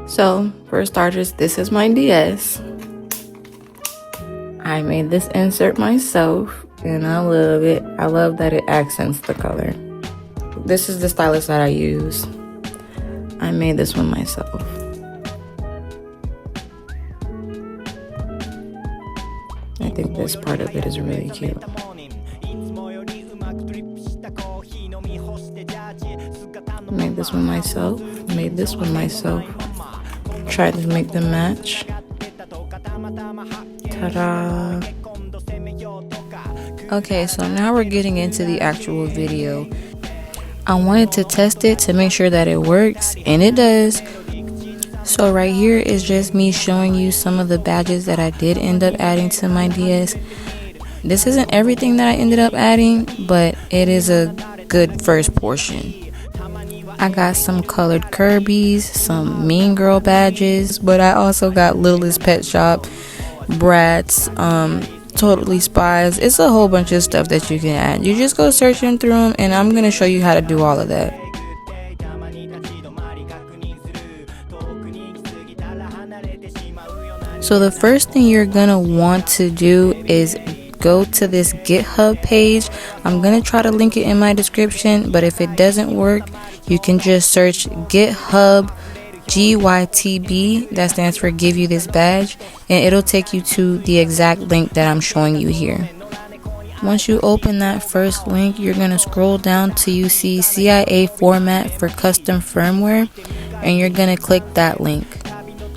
So for starters, this is my DS. I made this insert myself and I love it. I love that it accents the color. This is the stylus that I use. I made this one myself. I think this part of it is really cute. Made this one myself. Made this one myself. Tried to make them match. Ta-da! Okay, so now we're getting into the actual video. I wanted to test it to make sure that it works, and it does. So right here is just me showing you some of the badges that I did end up adding to my DS. This isn't everything that I ended up adding, but it is a good first portion. I got some colored Kirby's, some Mean Girl badges, but I also got Littlest Pet Shop, Bratz, Totally Spies. It's a whole bunch of stuff that you can add. You just go searching through them, and I'm going to show you how to do all of that. So the first thing you're going to want to do is go to this GitHub page. I'm going to try to link it in my description, but if it doesn't work, you can just search GitHub GYTB, that stands for Give You This Badge, and it'll take you to the exact link that I'm showing you here. Once you open that first link, you're going to scroll down till you see CIA format for custom firmware, and you're going to click that link.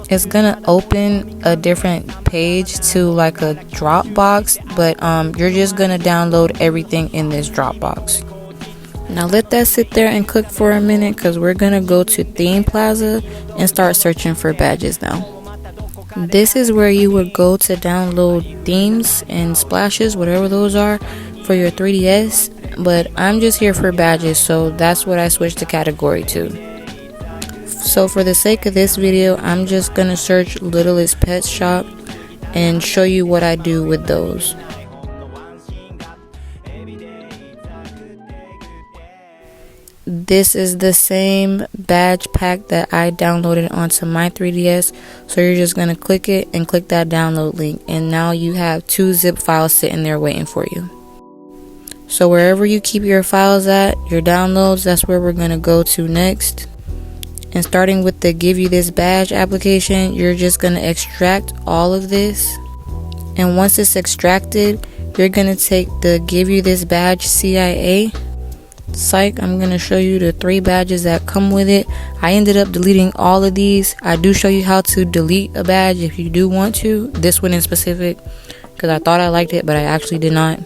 It's going to open a different page to like a Dropbox, but you're just going to download everything in this Dropbox. Now let that sit there and cook for a minute, because we're going to go to Theme Plaza and start searching for badges now. This is where you would go to download themes and splashes, whatever those are, for your 3DS. But I'm just here for badges, so that's what I switched the category to. So for the sake of this video, I'm just going to search Littlest Pet Shop and show you what I do with those. This is the same badge pack that I downloaded onto my 3DS, so you're just going to click it and click that download link, and now you have 2 zip files sitting there waiting for you. So wherever you keep your files at, your downloads, that's where we're going to go to next. And starting with the Give You This Badge application, you're just going to extract all of this, and once it's extracted, you're going to take the Give You This Badge CIA. Psych, I'm going to show you the 3 badges that come with it. I ended up deleting all of these. I do show you how to delete a badge if you do want to. This one in specific, because I thought I liked it, but I actually did not.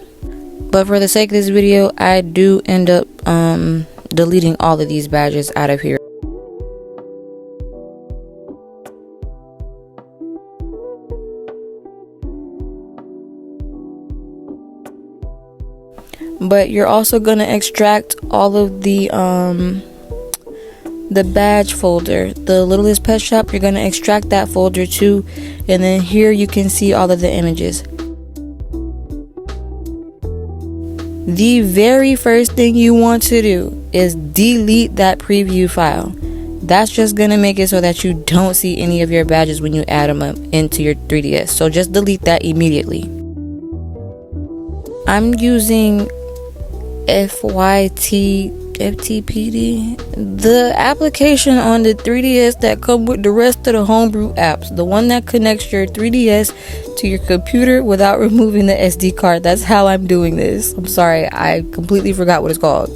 But for the sake of this video, I do end up deleting all of these badges out of here. But you're also going to extract all of the badge folder. The Littlest Pet Shop, you're going to extract that folder too. And then here you can see all of the images. The very first thing you want to do is delete that preview file. That's just going to make it so that you don't see any of your badges when you add them up into your 3DS. So just delete that immediately. I'm using FTPD, the application on the 3DS that come with the rest of the homebrew apps, the one that connects your 3DS to your computer without removing the SD card. That's how I'm doing this. I'm sorry, I completely forgot what it's called.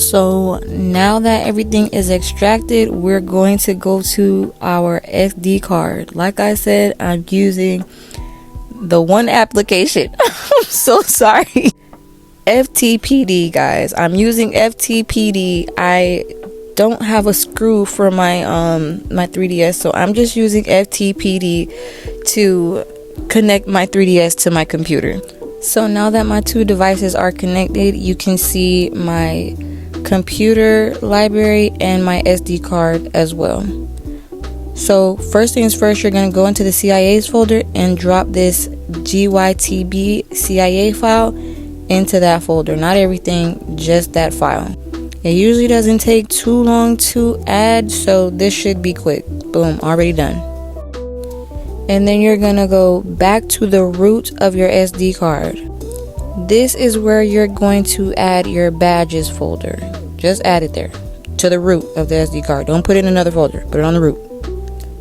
So now that everything is extracted, we're going to go to our SD card. Like I said, I'm using the one application. I'm so sorry. FTPD, guys. I'm using FTPD. I don't have a screw for my my 3DS, so I'm just using FTPD to connect my 3DS to my computer. So now that my 2 devices are connected, you can see my computer library and my SD card as well. So first things first, you're going to go into the CIA's folder and drop this GYTB CIA file into that folder. Not everything, just that file. It usually doesn't take too long to add, so this should be quick. Boom, already done. And then you're gonna go back to the root of your SD card. This is where you're going to add your badges folder. Just add it there, to the root of the SD card. Don't put it in another folder, put it on the root.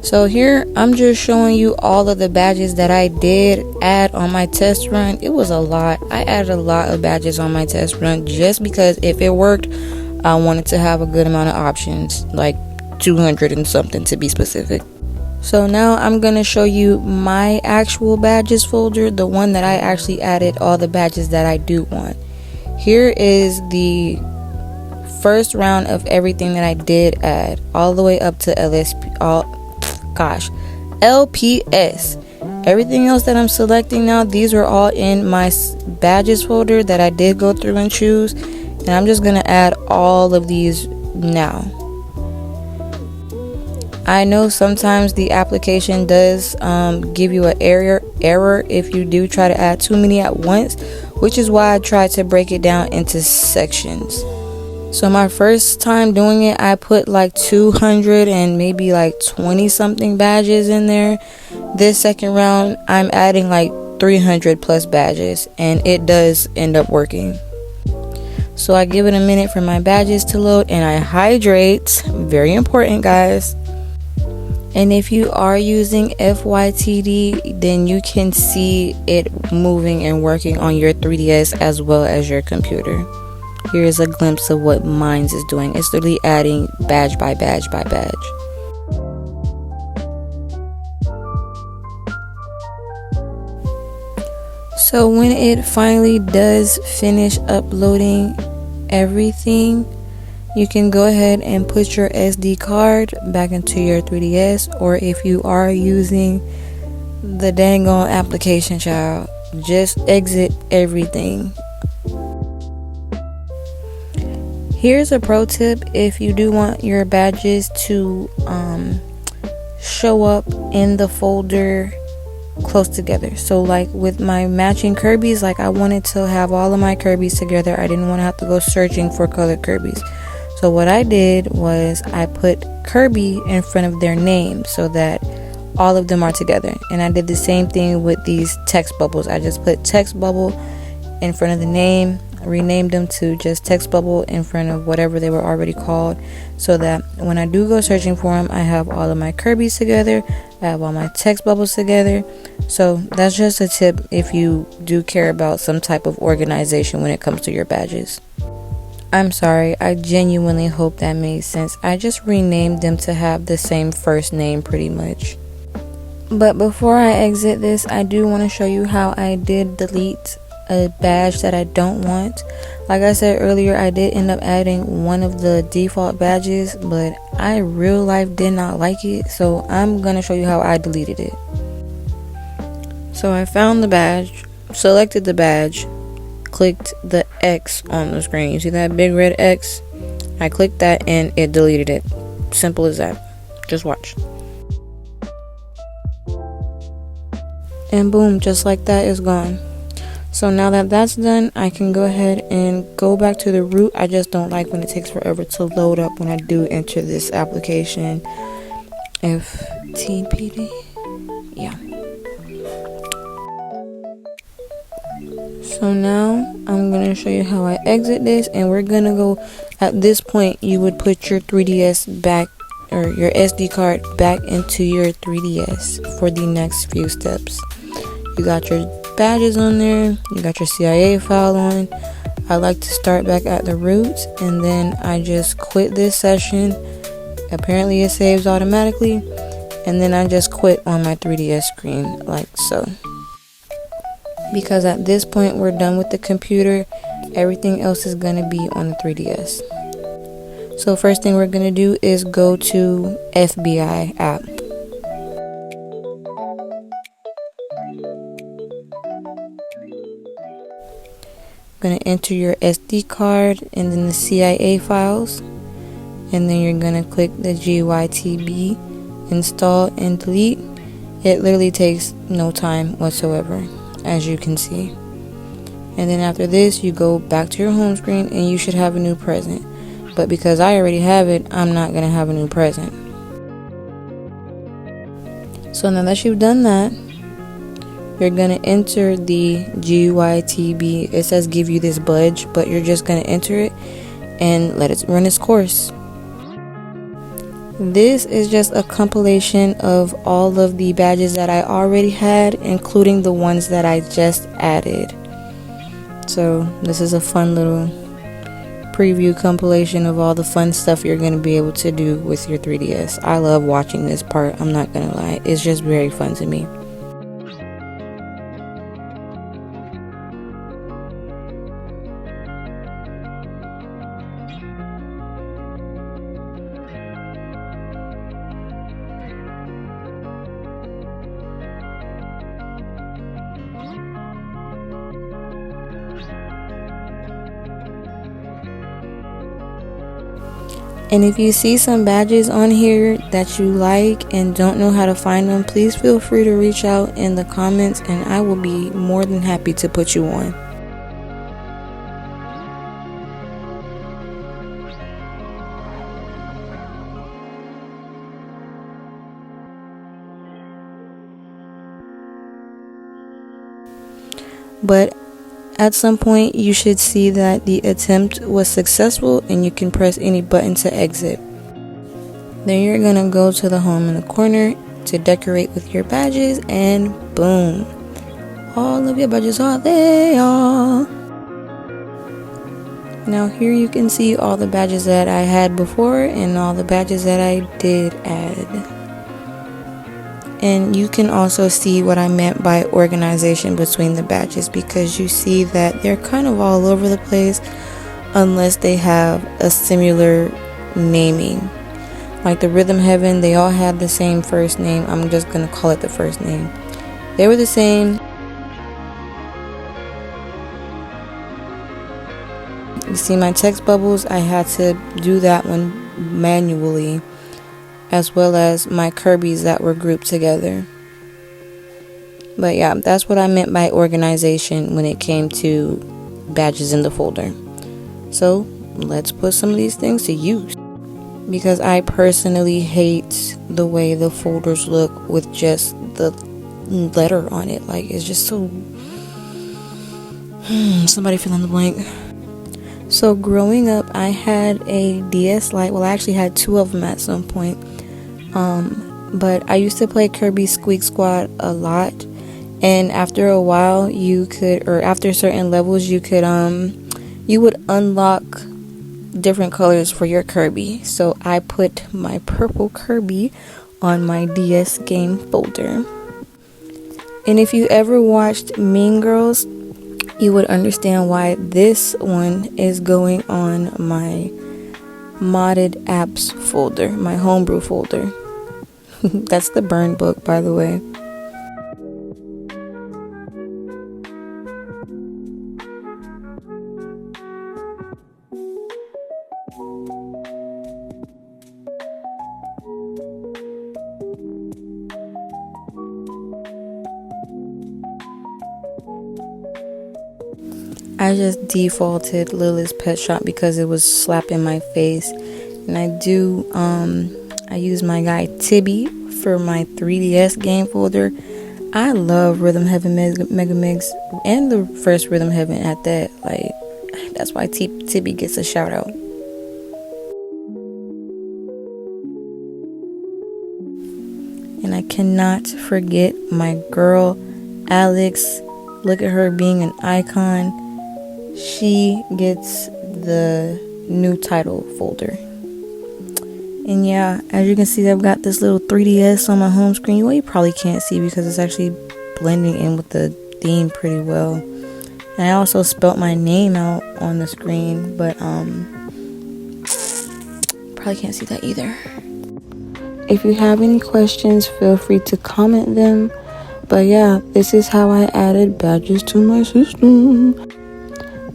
So here, I'm just showing you all of the badges that I did add on my test run. It was a lot. I added a lot of badges on my test run just because if it worked, I wanted to have a good amount of options, like 200 and something to be specific. So now I'm going to show you my actual badges folder, the one that I actually added all the badges that I do want. Here is the first round of everything that I did add, all the way up to LPS. Everything else that I'm selecting now, these are all in my badges folder that I did go through and choose, and I'm just gonna add all of these now. I know sometimes the application does give you an error if you do try to add too many at once, which is why I tried to break it down into sections. So my first time doing it, I put like 200 and maybe like 20 something badges in there. This second round, I'm adding like 300 plus badges, and it does end up working. So I give it a minute for my badges to load, and I hydrate. Very important, guys. And if you are using FYTD, then you can see it moving and working on your 3DS as well as your computer. Here's a glimpse of what Minds is doing. It's literally adding badge by badge by badge. So when it finally does finish uploading everything, you can go ahead and put your SD card back into your 3DS, or if you are using the dang on application, child, just exit everything. Here's a pro tip if you do want your badges to show up in the folder close together. So like with my matching Kirby's, like I wanted to have all of my Kirby's together. I didn't want to have to go searching for colored Kirby's. So what I did was I put Kirby in front of their name so that all of them are together. And I did the same thing with these text bubbles. I just put text bubble in front of the name, renamed them to just text bubble in front of whatever they were already called, so that when I do go searching for them, I have all of my Kirby's together, I have all my text bubbles together. So that's just a tip if you do care about some type of organization when it comes to your badges. I'm sorry, I genuinely hope that made sense. I just renamed them to have the same first name pretty much. But before I exit this, I do want to show you how I did delete a badge that I don't want. Like I said earlier, I did end up adding one of the default badges, but I real life did not like it, so I'm gonna show you how I deleted it. So I found the badge, selected the badge, clicked the X on the screen. You see that big red X? I clicked that and it deleted it. Simple as that. Just watch. And boom, just like that, it's gone. So now that that's done, I can go ahead and go back to the root. I just don't like when it takes forever to load up when I do enter this application. FTPD. Yeah. So now I'm going to show you how I exit this, and we're going to go, at this point, you would put your 3DS back, or your SD card back into your 3DS for the next few steps. You got your badges on there, you got your CIA file on. I like to start back at the root, and then I just quit this session. Apparently it saves automatically, and then I just quit on my 3DS screen like so. Because at this point we're done with the computer, everything else is going to be on the 3DS. So first thing we're going to do is go to FBI app. Going to enter your SD card and then the CIA files, and then you're going to click the GYTB install and delete. It literally takes no time whatsoever, as you can see. And then after this, you go back to your home screen and you should have a new present. but because I already have it, I'm not gonna have a new present. So now that you've done that, you're gonna enter the GYTB. It says give you this budge, but you're just gonna enter it and let it run its course. This is just a compilation of all of the badges that I already had, including the ones that I just added. So this is a fun little preview compilation of all the fun stuff you're going to be able to do with your 3DS. I love watching this part, I'm not going to lie. It's just very fun to me. And if you see some badges on here that you like and don't know how to find them, please feel free to reach out in the comments and I will be more than happy to put you on. But at some point you should see that the attempt was successful and you can press any button to exit. Then you're gonna go to the home in the corner to decorate with your badges, and boom, all of your badges are there. Now here you can see all the badges that I had before and all the badges that I did add. And you can also see what I meant by organization between the badges, because you see that they're kind of all over the place unless they have a similar naming. Like the Rhythm Heaven, they all had the same first name. I'm just going to call it the first name. They were the same. You see my text bubbles, I had to do that one manually, as well as my Kirby's that were grouped together. But yeah, that's what I meant by organization when it came to badges in the folder. So let's put some of these things to use, because I personally hate the way the folders look with just the letter on it. Like, it's just so somebody fill in the blank. So growing up, I had a DS Lite. Well, I actually had two of them at some point. But I used to play Kirby Squeak Squad a lot, and after a while you could, or after certain levels you could you would unlock different colors for your Kirby. So I put my purple Kirby on my DS game folder. And if you ever watched Mean Girls, you would understand why this one is going on my modded apps folder, my homebrew folder. That's the burn book, by the way. I just defaulted Lilith's Pet Shop because it was slapping my face. And I use my guy Tibby for my 3DS game folder. I love Rhythm Heaven Mega Mix and the first Rhythm Heaven at that. Like, that's why Tibby gets a shout out. And I cannot forget my girl Alex. Look at her being an icon. She gets the new title folder. And yeah, as you can see, I've got this little 3DS on my home screen. Well, you probably can't see because it's actually blending in with the theme pretty well. And I also spelt my name out on the screen, but probably can't see that either. If you have any questions, feel free to comment them. But yeah, this is how I added badges to my system.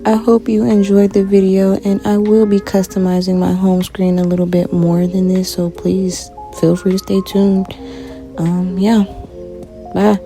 I hope you enjoyed the video, and I will be customizing my home screen a little bit more than this, so please feel free to stay tuned. Yeah, bye.